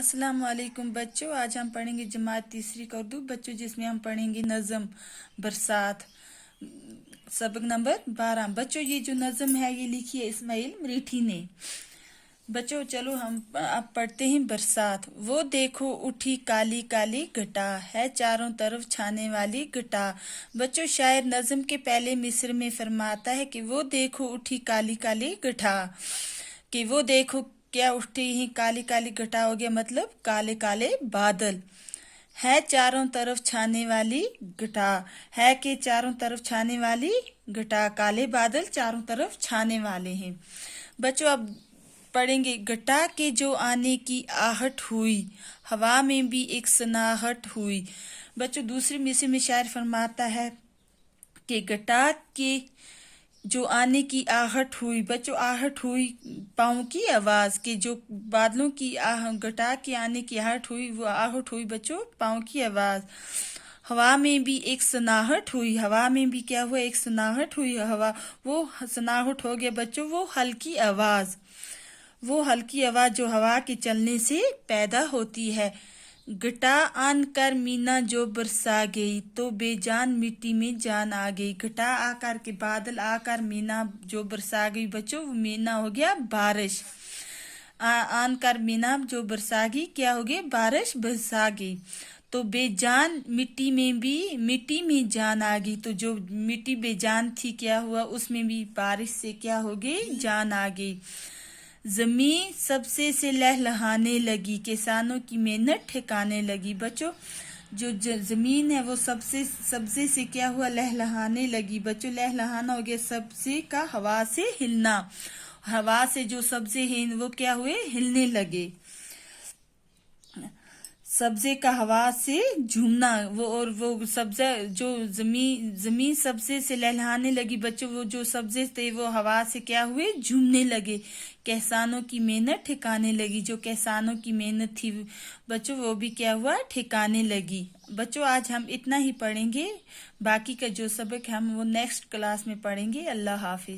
अस्सलाम वालेकुम बच्चों। आज हम पढ़ेंगे जमात तीसरी का उर्दू बच्चों, जिसमें हम पढ़ेंगे नज़म बरसात, सबक नंबर 12। बच्चों ये जो नज़म है ये लिखी है इस्माइल मरीठी ने। बच्चों चलो हम अब पढ़ते हैं बरसात। वो देखो उठी काली काली घटा, है चारों तरफ छाने वाली घटा। बच्चों शायर नज़म के पहले मिस्र में फरमाता है कि वो देखो उठी काली काली घटा, कि वो देखो क्या उठती ही काली काली घटा हो गया, मतलब काले काले बादल। है चारों तरफ छाने वाली घटा, है के चारों तरफ छाने वाली घटा, काले बादल चारों तरफ छाने वाले हैं। बच्चों अब पढ़ेंगे घटा के जो आने की आहट हुई, हवा में भी एक सनाहट हुई। बच्चों दूसरी मिसरे में शायर फरमाता है कि घटा के जो आने की आहट हुई। बच्चों आहट हुई पाँव की आवाज के, जो बादलों की घटा के आने की आहट हुई, वो आहट हुई बच्चों पाँव की आवाज। हवा में भी एक सनाहट हुई, हवा में भी क्या हुआ, एक सनाहट हुई। हवा वो सनाहट हो गया बच्चों, वो हल्की आवाज, वो हल्की आवाज जो हवा के चलने से पैदा होती है। घटा आन कर मीना जो बरसा गई, तो बेजान मिट्टी में जान आ गई। घटा आकर के बादल आकर मीना जो बरसा गई बच्चों, वो मीना हो गया बारिश। आन कर मीना जो बरसा गई, क्या हो गया, बारिश बरसा गई। तो बेजान मिट्टी में जान आ गई। तो जो मिट्टी बेजान थी क्या हुआ, उसमें भी बारिश से क्या हो गई, जान आ गई। जमीन सबसे से लहलहाने लगी, किसानों की मेहनत ठिकाने लगी। बच्चों जो जमीन है वो सब्जे से क्या हुआ, लहलहाने लगी। बच्चों लहलहाना हो गया सब्जे का हवा से हिलना, हवा से जो सब्जे हैं वो क्या हुए, हिलने लगे। सब्जे का हवा से झूमना, वो और वो सब्जा जो जमीन सब्जे से लहलहाने लगी। बच्चों वो जो सब्जे थे वो हवा से क्या हुए, झूमने लगे। किसानों की मेहनत ठिकाने लगी, जो किसानों की मेहनत थी बच्चों वो भी क्या हुआ, ठिकाने लगी। बच्चों आज हम इतना ही पढ़ेंगे, बाकी का जो सबक हम वो नेक्स्ट क्लास में पढ़ेंगे। अल्लाह हाफिज।